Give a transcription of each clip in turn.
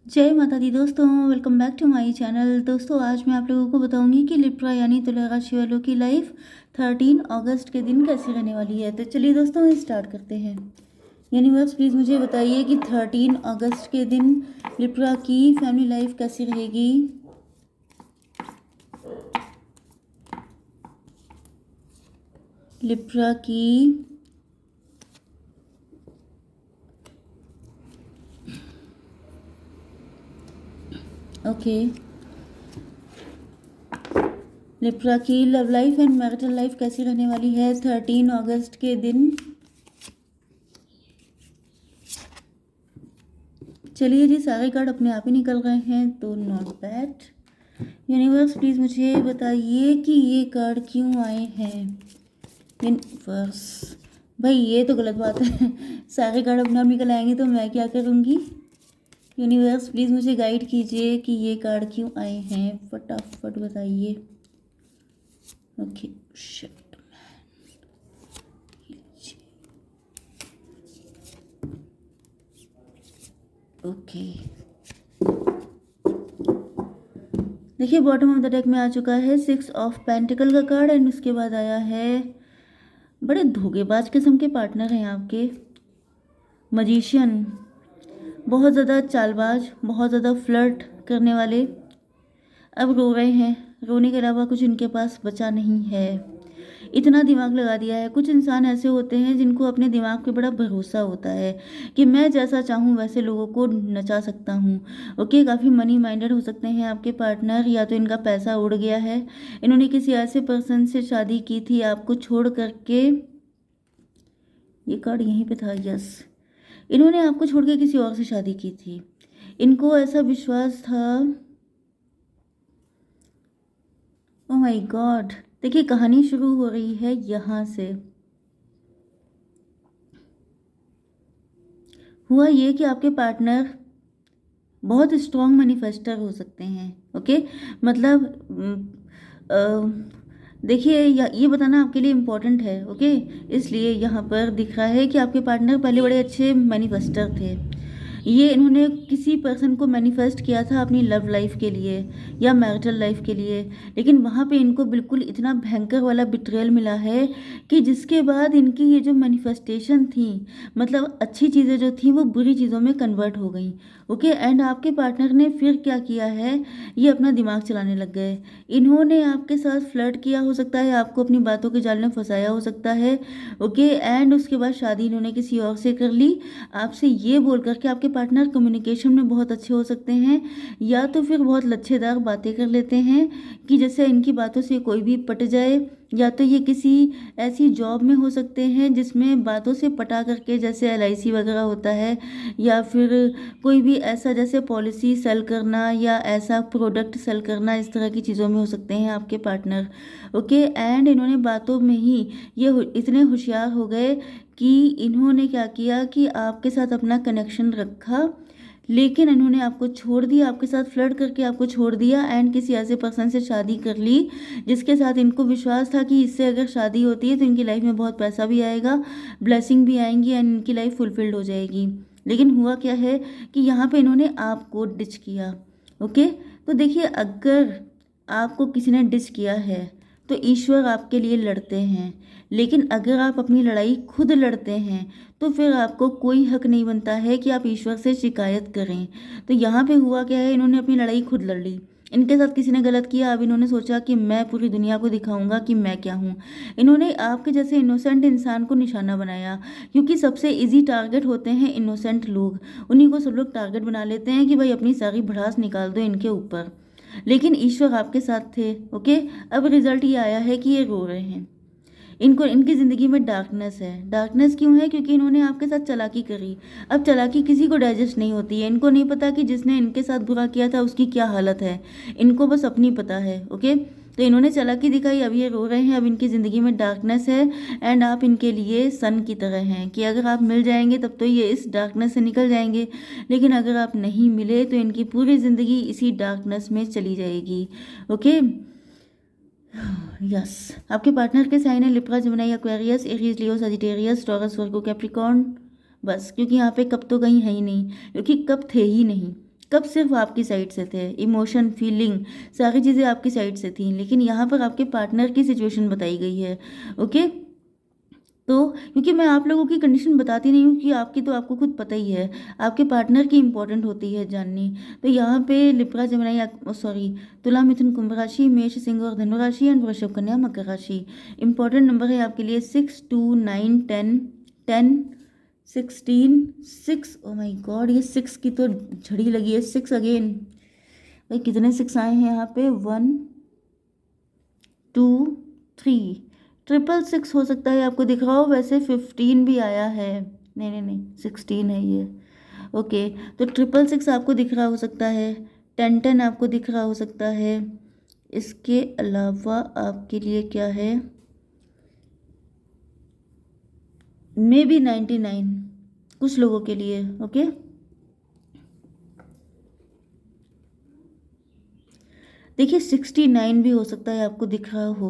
जय माता दी दोस्तों, welcome back to my channel. दोस्तों आज मैं आप लोगों को बताऊंगी कि लिब्रा यानी तुला राशि वालों की लाइफ 13 अगस्त के दिन कैसी रहने वाली है। तो चलिए दोस्तों स्टार्ट करते हैं। यूनिवर्स प्लीज़ मुझे बताइए कि 13 अगस्त के दिन लिब्रा की फैमिली लाइफ कैसी रहेगी। लिब्रा की ओके लिब्रा की love life and marital life कैसी रहने वाली है 13 अगस्त के दिन। चलिए जी, सारे कार्ड अपने आप ही निकल रहे हैं तो नॉट बैड। यूनिवर्स प्लीज़ मुझे बताइए कि ये कार्ड क्यों आए हैं। यूनिवर्स भाई ये तो गलत बात है सारे कार्ड अपने आप निकल आएंगे तो मैं क्या करूँगी। यूनिवर्स प्लीज़ मुझे गाइड कीजिए कि ये कार्ड क्यों आए हैं, फटाफट बताइए। ओके शिट ओके देखिए, बॉटम ऑफ द डेक में आ चुका है 6 ऑफ पेंटिकल का कार्ड एंड उसके बाद आया है बड़े धोखेबाज किस्म के पार्टनर हैं आपके। मजिशियन, बहुत ज़्यादा चालबाज, बहुत ज़्यादा फ्लर्ट करने वाले। अब रो रहे हैं, रोने के अलावा कुछ इनके पास बचा नहीं है। इतना दिमाग लगा दिया है। कुछ इंसान ऐसे होते हैं जिनको अपने दिमाग पे बड़ा भरोसा होता है कि मैं जैसा चाहूँ वैसे लोगों को नचा सकता हूँ। ओके, काफ़ी मनी माइंडेड हो सकते हैं आपके पार्टनर, या तो इनका पैसा उड़ गया है, इन्होंने किसी ऐसे पर्सन से शादी की थी आपको छोड़ करके। ये कार्ड यहीं पे था, यस। इन्होंने आपको छोड़ के किसी और से शादी की थी। इनको ऐसा विश्वास था। ओह माय गॉड, देखिए कहानी शुरू हो रही है यहाँ से। हुआ ये कि आपके पार्टनर बहुत स्ट्रॉन्ग मैनिफेस्टर हो सकते हैं। ओके, मतलब देखिए ये बताना आपके लिए इम्पोर्टेंट है। ओके, इसलिए यहाँ पर दिख रहा है कि आपके पार्टनर पहले बड़े अच्छे मैनिफेस्टर थे। ये इन्होंने किसी पर्सन को मैनिफेस्ट किया था अपनी लव लाइफ के लिए या मैरिटल लाइफ के लिए, लेकिन वहाँ पे इनको बिल्कुल इतना भयंकर वाला बिट्रेयल मिला है कि जिसके बाद इनकी ये जो मैनिफेस्टेशन थी, मतलब अच्छी चीज़ें जो थी वो बुरी चीज़ों में कन्वर्ट हो गई। ओके, एंड आपके पार्टनर ने फिर क्या किया है, ये अपना दिमाग चलाने लग गए। इन्होंने आपके साथ फ्लर्ट किया हो सकता है, आपको अपनी बातों के जाल में फंसाया हो सकता है। ओके, एंड उसके बाद शादी इन्होंने किसी और से कर ली आपसे ये बोल कर के। आपके पार्टनर कम्युनिकेशन में बहुत अच्छे हो सकते हैं, या तो फिर बहुत लच्छेदार बातें कर लेते हैं कि जैसे इनकी बातों से कोई भी पट जाए, या तो ये किसी ऐसी जॉब में हो सकते हैं जिसमें बातों से पटा करके, जैसे LIC वगैरह होता है, या फिर कोई भी ऐसा जैसे पॉलिसी सेल करना या ऐसा प्रोडक्ट सेल करना, इस तरह की चीज़ों में हो सकते हैं आपके पार्टनर। ओके, एंड इन्होंने बातों में ही ये इतने होशियार हो गए कि इन्होंने क्या किया कि आपके साथ अपना कनेक्शन रखा, लेकिन इन्होंने आपको छोड़ दिया, आपके साथ फ्लर्ट करके आपको छोड़ दिया एंड किसी ऐसे पर्सन से शादी कर ली जिसके साथ इनको विश्वास था कि इससे अगर शादी होती है तो इनकी लाइफ में बहुत पैसा भी आएगा, ब्लेसिंग भी आएंगी एंड इनकी लाइफ फुलफिल्ड हो जाएगी। लेकिन हुआ क्या है कि यहाँ पे इन्होंने आपको डिच किया। ओके, तो देखिए अगर आपको किसी ने डिच किया है तो ईश्वर आपके लिए लड़ते हैं, लेकिन अगर आप अपनी लड़ाई खुद लड़ते हैं तो फिर आपको कोई हक नहीं बनता है कि आप ईश्वर से शिकायत करें। तो यहाँ पे हुआ क्या है, इन्होंने अपनी लड़ाई खुद लड़ ली। इनके साथ किसी ने गलत किया, अब इन्होंने सोचा कि मैं पूरी दुनिया को दिखाऊंगा कि मैं क्या हूँ। इन्होंने आपके जैसे इनोसेंट इंसान को निशाना बनाया, क्योंकि सबसे इजी टारगेट होते हैं इनोसेंट लोग। उन्हीं को सब लोग टारगेट बना लेते हैं कि भाई अपनी सारी भड़ास निकाल दो इनके ऊपर, लेकिन ईश्वर आपके साथ थे। ओके, अब रिजल्ट ये आया है कि ये रो रहे हैं। इनको इनकी ज़िंदगी में डार्कनेस है। डार्कनेस क्यों है? क्योंकि इन्होंने आपके साथ चालाकी करी। अब चालाकी किसी को डाइजेस्ट नहीं होती है। इनको नहीं पता कि जिसने इनके साथ बुरा किया था उसकी क्या हालत है, इनको बस अपनी पता है। ओके, तो इन्होंने चालाकी दिखाई, अब ये रो रहे हैं। अब इनकी ज़िंदगी में डार्कनेस है एंड आप इनके लिए सन की तरह हैं कि अगर आप मिल जाएंगे तब तो ये इस डार्कनेस से निकल जाएंगे, लेकिन अगर आप नहीं मिले तो इनकी पूरी ज़िंदगी इसी डार्कनेस में चली जाएगी। ओके, यस, आपके पार्टनर के साइन है लिब्रा, जेमिनी, एक्वेरियस, एरीज, लियो, सजिटेरियस, टॉरस, वर्गो, कैप्रिकॉर्न। बस, क्योंकि यहाँ पे कप तो कहीं है ही नहीं, क्योंकि कप थे ही नहीं। कब सिर्फ आपकी साइड से थे, इमोशन, फीलिंग, सारी चीज़ें आपकी साइड से थी, लेकिन यहाँ पर आपके पार्टनर की सिचुएशन बताई गई है। ओके, तो क्योंकि मैं आप लोगों की कंडीशन बताती नहीं हूँ कि आपकी तो आपको खुद पता ही है, आपके पार्टनर की इम्पोर्टेंट होती है जाननी। तो यहाँ पे लिब्रा, जमिनी, सॉरी, तुला, मिथुन, कुंभ राशि, मेष, सिंह और धनु राशि एंड वृषभ, कन्या, मकर राशि। इंपॉर्टेंट नंबर है आपके लिए 6, 2, 9, 10, 10, 16, 6। ओ माय गॉड, ये 6 की तो झड़ी लगी है। 6 अगेन, भाई कितने 6 आए हैं यहाँ पे? 1, 2, 3, 666 हो सकता है आपको दिख रहा हो। वैसे 15 भी आया है, नहीं नहीं नहीं, 16 है ये। ओके, तो 666 आपको दिख रहा हो सकता है, 10 आपको दिख रहा हो सकता है। इसके अलावा आपके लिए क्या है? मे बी 99 कुछ लोगों के लिए। ओके, देखिए 69 भी हो सकता है आपको दिख रहा हो,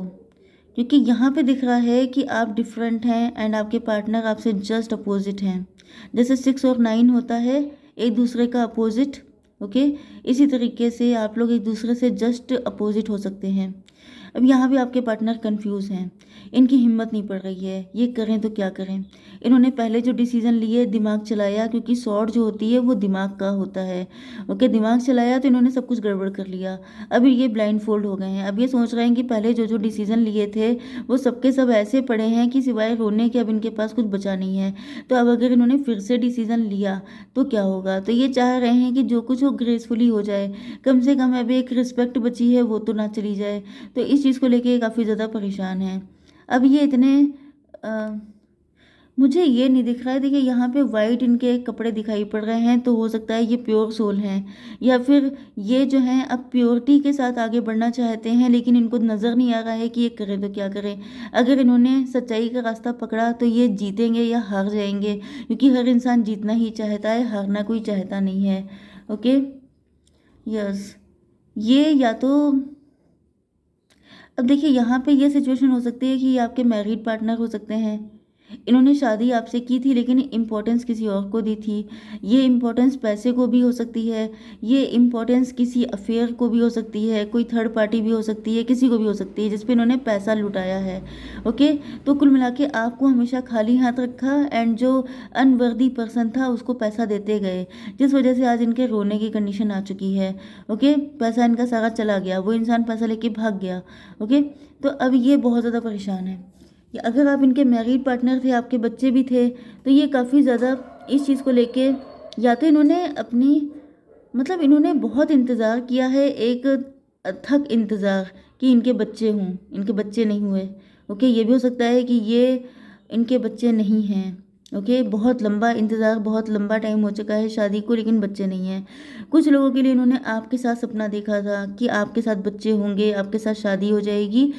क्योंकि यहाँ पे दिख रहा है कि आप डिफरेंट हैं एंड आपके पार्टनर आपसे जस्ट अपोजिट हैं। जैसे 6 और 9 होता है एक दूसरे का अपोजिट। ओके, इसी तरीके से आप लोग एक दूसरे से जस्ट अपोजिट हो सकते हैं। अब यहाँ भी आपके पार्टनर कंफ्यूज हैं, इनकी हिम्मत नहीं पड़ रही है, ये करें तो क्या करें। इन्होंने पहले जो डिसीजन लिए दिमाग चलाया, क्योंकि सॉर्ड जो होती है वो दिमाग का होता है। ओके, दिमाग चलाया तो इन्होंने सब कुछ गड़बड़ कर लिया। अब ये ब्लाइंड फोल्ड हो गए हैं। अब ये सोच रहे हैं कि पहले जो जो डिसीजन लिए थे वो सबके सब ऐसे पड़े हैं कि सिवाय रोने के अब इनके पास कुछ बचा नहीं है। तो अब अगर इन्होंने फिर से डिसीजन लिया तो क्या होगा। तो ये चाह रहे हैं कि जो कुछ हो ग्रेसफुली हो जाए, कम से कम अब एक रिस्पेक्ट बची है वो तो ना चली जाए। तो इस चीज़ को लेके काफ़ी ज़्यादा परेशान हैं। अब ये इतने मुझे ये नहीं दिख रहा है। देखिए यहाँ पे वाइट इनके कपड़े दिखाई पड़ रहे हैं, तो हो सकता है ये प्योर सोल हैं, या फिर ये जो हैं अब प्योरिटी के साथ आगे बढ़ना चाहते हैं, लेकिन इनको नज़र नहीं आ रहा है कि ये करें तो क्या करें। अगर इन्होंने सच्चाई का रास्ता पकड़ा तो ये जीतेंगे या हार जाएंगे, क्योंकि हर इंसान जीतना ही चाहता है, हारना कोई चाहता नहीं है। ओके, यस, ये या तो अब देखिए यहाँ पे ये सिचुएशन हो सकती है कि ये आपके मैरिड पार्टनर हो सकते हैं। इन्होंने शादी आपसे की थी लेकिन इम्पोर्टेंस किसी और को दी थी। ये इम्पोर्टेंस पैसे को भी हो सकती है, ये इम्पोर्टेंस किसी अफेयर को भी हो सकती है, कोई थर्ड पार्टी भी हो सकती है, किसी को भी हो सकती है जिस पे इन्होंने पैसा लुटाया है। ओके, तो कुल मिला के आपको हमेशा खाली हाथ रखा एंड जो अनवर्दी पर्सन था उसको पैसा देते गए, जिस वजह से आज इनके रोने की कंडीशन आ चुकी है। ओके, पैसा इनका सारा चला गया, वो इंसान पैसा लेके भाग गया। ओके, तो अब ये बहुत ज़्यादा परेशान है। या अगर आप इनके मैरिड पार्टनर थे, आपके बच्चे भी थे, तो ये काफ़ी ज़्यादा इस चीज़ को लेके, या तो इन्होंने अपनी मतलब इन्होंने बहुत इंतज़ार किया है, एक अथक इंतज़ार कि इनके बच्चे हों, इनके बच्चे नहीं हुए। ओके, ये भी हो सकता है कि ये इनके बच्चे नहीं हैं। ओके, बहुत लंबा इंतज़ार, बहुत लंबा टाइम हो चुका है शादी को, लेकिन बच्चे नहीं हैं। कुछ लोगों के लिए इन्होंने आपके साथ सपना देखा था कि आपके साथ बच्चे होंगे, आपके साथ शादी हो जाएगी,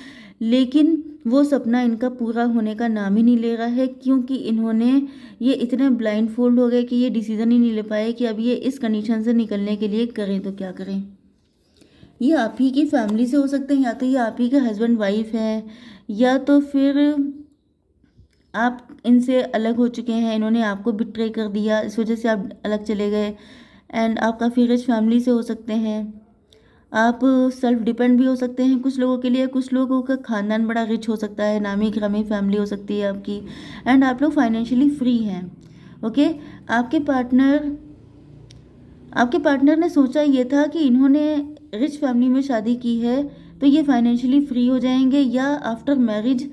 लेकिन वो सपना इनका पूरा होने का नाम ही नहीं ले रहा है, क्योंकि इन्होंने ये इतने ब्लाइंड फोल्ड हो गए कि ये डिसीज़न ही नहीं ले पाए कि अब ये इस कंडीशन से निकलने के लिए करें तो क्या करें। ये आप ही की फैमिली से हो सकते हैं, या तो ये आप ही के हस्बैंड वाइफ हैं, या तो फिर आप इनसे अलग हो चुके हैं, इन्होंने आपको बिट्रे कर दिया, इस वजह से आप अलग चले गए। एंड आप काफ़ी रिच फैमिली से हो सकते हैं, आप सेल्फ डिपेंड भी हो सकते हैं कुछ लोगों के लिए। कुछ लोगों का खानदान बड़ा रिच हो सकता है, नामी गिरामी फैमिली हो सकती है आपकी, एंड आप लोग फाइनेंशियली फ्री हैं। ओके, आपके पार्टनर ने सोचा ये था कि इन्होंने रिच फैमिली में शादी की है तो ये फाइनेंशियली फ्री हो जाएंगे, या आफ्टर मैरिज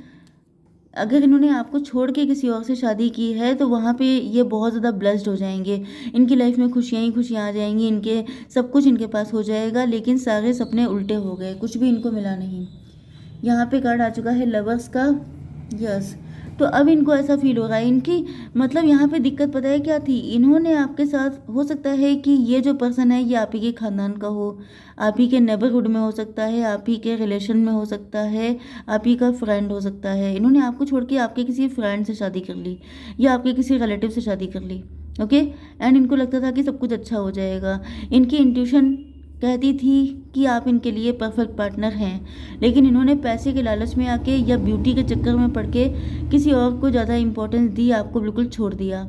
अगर इन्होंने आपको छोड़ के किसी और से शादी की है तो वहाँ पे ये बहुत ज़्यादा ब्लेस्ड हो जाएंगे, इनकी लाइफ में खुशियाँ ही खुशियाँ आ जाएंगी, इनके सब कुछ इनके पास हो जाएगा, लेकिन सारे सपने उल्टे हो गए, कुछ भी इनको मिला नहीं। यहाँ पे कार्ड आ चुका है लवर्स का। यस, तो अब इनको ऐसा फील हो रहा है, इनकी मतलब यहाँ पे दिक्कत पता है क्या थी, इन्होंने आपके साथ, हो सकता है कि ये जो पर्सन है ये आप ही के खानदान का हो, आप ही के नेबरहुड में हो सकता है, आप ही के रिलेशन में हो सकता है, आप ही का फ्रेंड हो सकता है। इन्होंने आपको छोड़ के आपके किसी फ्रेंड से शादी कर ली या आपके किसी रिलेटिव से शादी कर ली। ओके, एंड इनको लगता था कि सब कुछ अच्छा हो जाएगा, इनकी इंट्यूशन कहती थी कि आप इनके लिए परफेक्ट पार्टनर हैं, लेकिन इन्होंने पैसे के लालच में आके या ब्यूटी के चक्कर में पड़ के किसी और को ज़्यादा इंपॉर्टेंस दी, आपको बिल्कुल छोड़ दिया।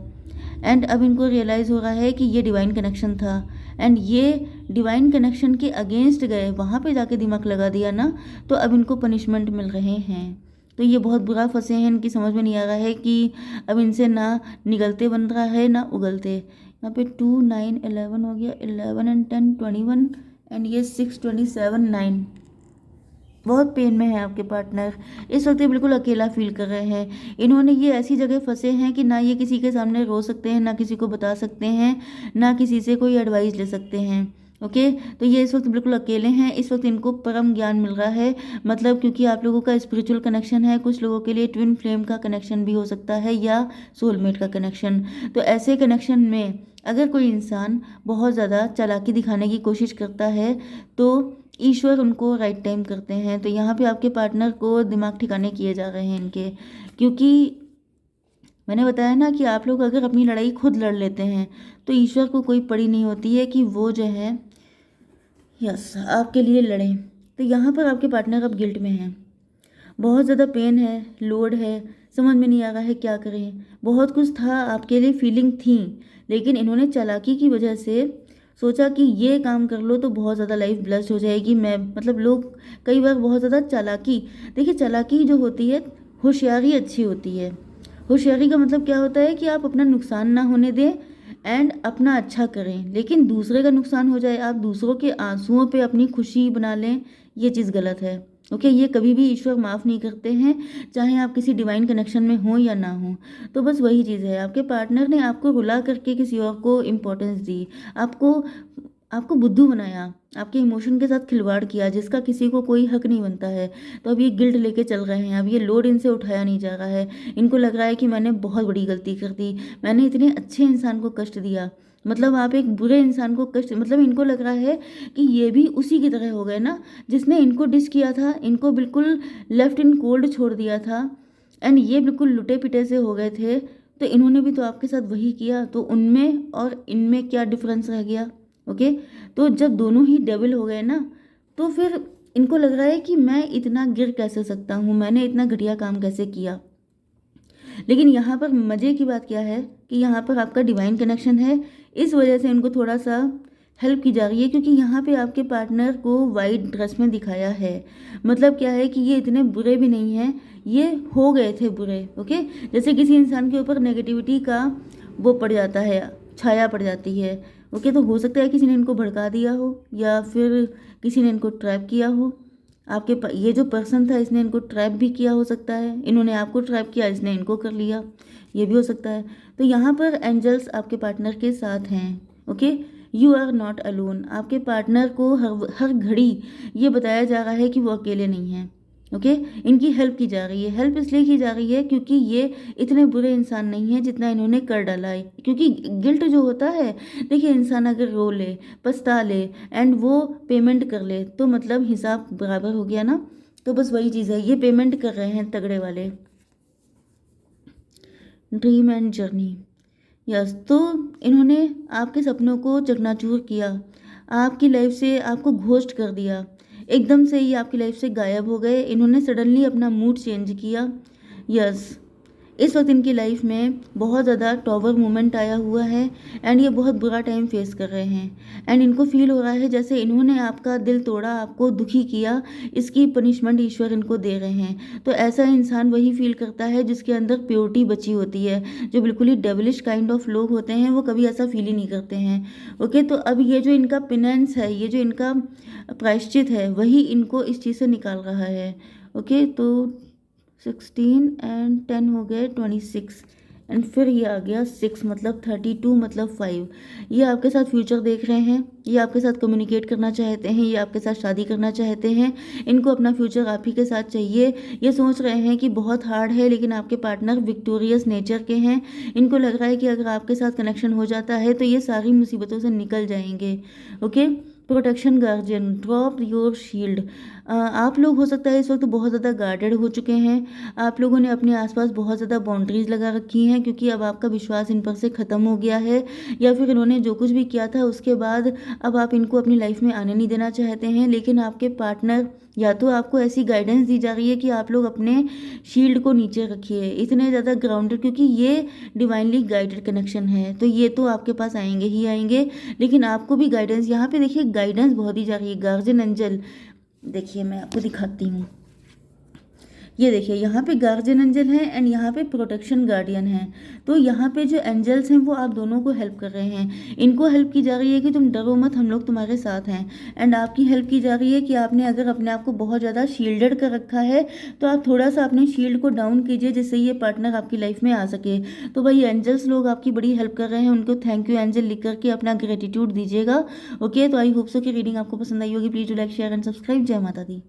एंड अब इनको रियलाइज़ हो रहा है कि ये डिवाइन कनेक्शन था एंड ये डिवाइन कनेक्शन के अगेंस्ट गए, वहाँ पे जाके दिमाग लगा दिया ना, तो अब इनको पनिशमेंट मिल रहे हैं। तो ये बहुत बुरा फंसे हैं, इनकी समझ में नहीं आ रहा है कि अब इनसे ना निगलते बन रहा है ना उगलते। यहाँ पे 2 9 11 हो गया, 11 एंड 10 21 एंड ये 6 27 9। बहुत पेन में है आपके पार्टनर, इस वक्त ये बिल्कुल अकेला फील कर रहे हैं। इन्होंने ये ऐसी जगह फंसे हैं कि ना ये किसी के सामने रो सकते हैं, ना किसी को बता सकते हैं, ना किसी से कोई एडवाइस ले सकते हैं। ओके, तो ये इस वक्त बिल्कुल अकेले हैं। इस वक्त इनको परम ज्ञान मिल रहा है, मतलब क्योंकि आप लोगों का स्पिरिचुअल कनेक्शन है, कुछ लोगों के लिए ट्विन फ्लेम का कनेक्शन भी हो सकता है या सोलमेट का कनेक्शन। तो ऐसे कनेक्शन में अगर कोई इंसान बहुत ज़्यादा चालाकी दिखाने की कोशिश करता है तो ईश्वर उनको राइट टाइम करते हैं। तो यहाँ पे आपके पार्टनर को दिमाग ठिकाने किए जा रहे हैं इनके, क्योंकि मैंने बताया ना कि आप लोग अगर अपनी लड़ाई खुद लड़ लेते हैं तो ईश्वर को कोई पड़ी नहीं होती है कि वो जो है यस आपके लिए लड़ें। तो यहाँ पर आपके पार्टनर अब गिल्ट में हैं, बहुत ज़्यादा पेन है, लोड है, समझ में नहीं आ रहा है क्या करें। बहुत कुछ था आपके लिए, फीलिंग थी, लेकिन इन्होंने चालाकी की वजह से सोचा कि ये काम कर लो तो बहुत ज़्यादा लाइफ ब्लेस्ड हो जाएगी। मैं मतलब लोग कई बार बहुत ज़्यादा चालाकी, देखिए चालाकी जो होती है, होशियारी अच्छी होती है। होशियारी का मतलब क्या होता है कि आप अपना नुकसान ना होने दें एंड अपना अच्छा करें, लेकिन दूसरे का नुकसान हो जाए, आप दूसरों के आंसुओं पे अपनी खुशी बना लें, ये चीज़ गलत है। ओके, ये कभी भी ईश्वर माफ़ नहीं करते हैं, चाहे आप किसी डिवाइन कनेक्शन में हो या ना हो। तो बस वही चीज़ है, आपके पार्टनर ने आपको रुला करके किसी और को इम्पोर्टेंस दी, आपको आपको बुद्धू बनाया, आपके इमोशन के साथ खिलवाड़ किया, जिसका किसी को कोई हक नहीं बनता है। तो अब ये गिल्ट लेके चल रहे हैं, अब ये लोड इनसे उठाया नहीं जा रहा है। इनको लग रहा है कि मैंने बहुत बड़ी गलती कर दी, मैंने इतने अच्छे इंसान को कष्ट दिया, मतलब आप एक बुरे इंसान को कष्ट, मतलब इनको लग रहा है कि ये भी उसी की तरह हो गए ना, जिसने इनको डिस किया था, इनको बिल्कुल लेफ्ट इन कोल्ड छोड़ दिया था एंड ये बिल्कुल लुटे पिटे से हो गए थे। तो इन्होंने भी तो आपके साथ वही किया, तो उनमें और इनमें क्या डिफरेंस रह गया। ओके, तो जब दोनों ही डेविल हो गए ना, तो फिर इनको लग रहा है कि मैं इतना गिर कैसे सकता हूँ, मैंने इतना घटिया काम कैसे किया। लेकिन यहाँ पर मज़े की बात क्या है कि यहाँ पर आपका डिवाइन कनेक्शन है, इस वजह से इनको थोड़ा सा हेल्प की जा रही है, क्योंकि यहाँ पे आपके पार्टनर को वाइट ड्रेस में दिखाया है। मतलब क्या है कि ये इतने बुरे भी नहीं हैं, ये हो गए थे बुरे। ओके, जैसे किसी इंसान के ऊपर नेगेटिविटी का वो पड़ जाता है, छाया पड़ जाती है। ओके, तो हो सकता है किसी ने इनको भड़का दिया हो या फिर किसी ने इनको ट्रैप किया हो। ये जो पर्सन था इसने इनको ट्रैप भी किया हो सकता है, इन्होंने आपको ट्रैप किया, इसने इनको कर लिया, ये भी हो सकता है। तो यहाँ पर एंजल्स आपके पार्टनर के साथ हैं। Okay, you are not alone. आपके पार्टनर को हर घड़ी ये बताया जा रहा है कि वो अकेले नहीं हैं। ओके, इनकी हेल्प की जा रही है। हेल्प इसलिए की जा रही है क्योंकि ये इतने बुरे इंसान नहीं हैं जितना इन्होंने कर डाला है। क्योंकि गिल्ट जो होता है, देखिए इंसान अगर रो ले, पछता ले एंड वो पेमेंट कर ले तो मतलब हिसाब बराबर हो गया ना। तो बस वही चीज़ है, ये पेमेंट कर रहे हैं तगड़े वाले। ड्रीम एंड जर्नी, यस, तो इन्होंने आपके सपनों को चकनाचूर किया, आपकी लाइफ से आपको घोस्ट कर दिया, एकदम से ही आपकी लाइफ से गायब हो गए। इन्होंने सडनली अपना मूड चेंज किया। यस, इस वक्त इनकी लाइफ में बहुत ज़्यादा टॉवर मोमेंट आया हुआ है एंड ये बहुत बुरा टाइम फेस कर रहे हैं एंड इनको फील हो रहा है जैसे इन्होंने आपका दिल तोड़ा, आपको दुखी किया, इसकी पनिशमेंट ईश्वर इनको दे रहे हैं। तो ऐसा इंसान वही फील करता है जिसके अंदर प्योरिटी बची होती है। जो बिल्कुल ही डेविलिश काइंड ऑफ लोग होते हैं वो कभी ऐसा फील ही नहीं करते हैं। ओके, तो अब ये जो इनका पिनेंस है, ये जो इनका प्रायश्चित है, वही इनको इस चीज़ से निकाल रहा है। ओके, तो 16 एंड 10 हो गए 26 एंड फिर ये आ गया 6 मतलब 32 मतलब 5। ये आपके साथ फ्यूचर देख रहे हैं, ये आपके साथ कम्युनिकेट करना चाहते हैं, ये आपके साथ शादी करना चाहते हैं, इनको अपना फ्यूचर आप ही के साथ चाहिए। ये सोच रहे हैं कि बहुत हार्ड है लेकिन आपके पार्टनर विक्टोरियस नेचर के हैं। इनको लग रहा है कि अगर आपके साथ कनेक्शन हो जाता है तो ये सारी मुसीबतों से निकल जाएंगे। Okay, protection guardian, drop your shield. आप लोग हो सकता है इस वक्त बहुत ज़्यादा गार्डेड हो चुके हैं, आप लोगों ने अपने आसपास बहुत ज़्यादा बाउंड्रीज लगा रखी हैं क्योंकि अब आपका विश्वास इन पर से ख़त्म हो गया है, या फिर इन्होंने जो कुछ भी किया था उसके बाद अब आप इनको अपनी लाइफ में आने नहीं देना चाहते हैं। लेकिन आपके पार्टनर या तो आपको ऐसी गाइडेंस दी जा रही है कि आप लोग अपने शील्ड को नीचे रखिए, इतने ज़्यादा ग्राउंडेड, क्योंकि ये डिवाइनली गाइडेड कनेक्शन है, तो ये तो आपके पास आएंगे ही आएंगे, लेकिन आपको भी गाइडेंस, यहाँ पे देखिए गाइडेंस बहुत ही जा रही है। गार्जियन एंजल, देखिए मैं आपको दिखाती हूँ, ये देखिए यहाँ पे गार्जियन एंजल है एंड यहाँ पे प्रोटेक्शन गार्डियन है। तो यहाँ पे जो एंजल्स हैं वो आप दोनों को हेल्प कर रहे हैं, इनको हेल्प की जा रही है कि तुम डरो मत, हम लोग तुम्हारे साथ हैं। एंड आपकी हेल्प की जा रही है कि आपने अगर अपने आप को बहुत ज़्यादा शील्डेड कर रखा है तो आप थोड़ा सा अपने शील्ड को डाउन कीजिए, जिससे ये पार्टनर आपकी लाइफ में आ सके। तो भाई एंजल्स लोग आपकी बड़ी हेल्प कर रहे हैं, उनको थैंक यू एंजल लिख करके अपना ग्रेटिट्यूड दीजिएगा। ओके, तो आई होप सो कि रीडिंग आपको पसंद आई होगी। Please do like share and subscribe. जय माता दी।